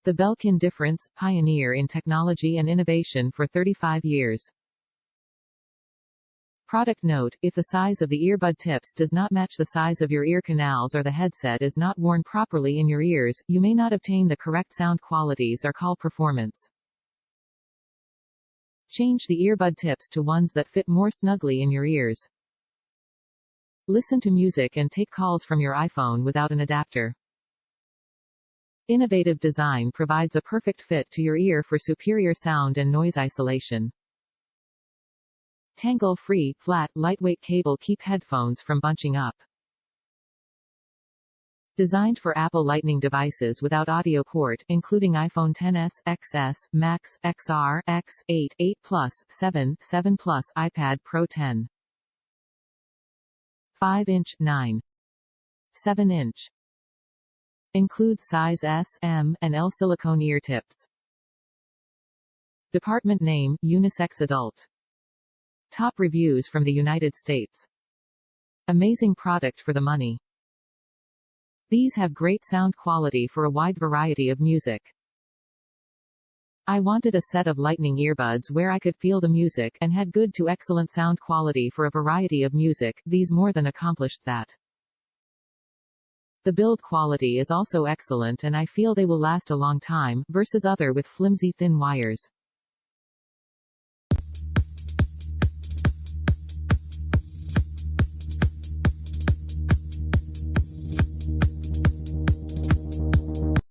The Belkin Difference, pioneer in technology and innovation for 35 years. Product note: if the size of the earbud tips does not match the size of your ear canals or the headset is not worn properly in your ears, you may not obtain the correct sound qualities or call performance. Change the earbud tips to ones that fit more snugly in your ears. Listen to music and take calls from your iPhone without an adapter. Innovative design provides a perfect fit to your ear for superior sound and noise isolation. Tangle-free, flat, lightweight cable keep headphones from bunching up. Designed for Apple Lightning devices without audio port, including iPhone XS, XS, Max, XR, X, 8, 8 Plus, 7, 7 Plus, iPad Pro 10. 5-inch, 9. 7-inch. Includes size S, M, and L silicone ear tips. Department name: unisex adult. Top reviews from the United States. Amazing product for the money. These have great sound quality for a wide variety of music. I wanted a set of Lightning earbuds where I could feel the music and had good to excellent sound quality for a variety of music. These more than accomplished that. The build quality is also excellent and I feel they will last a long time, versus other with flimsy thin wires.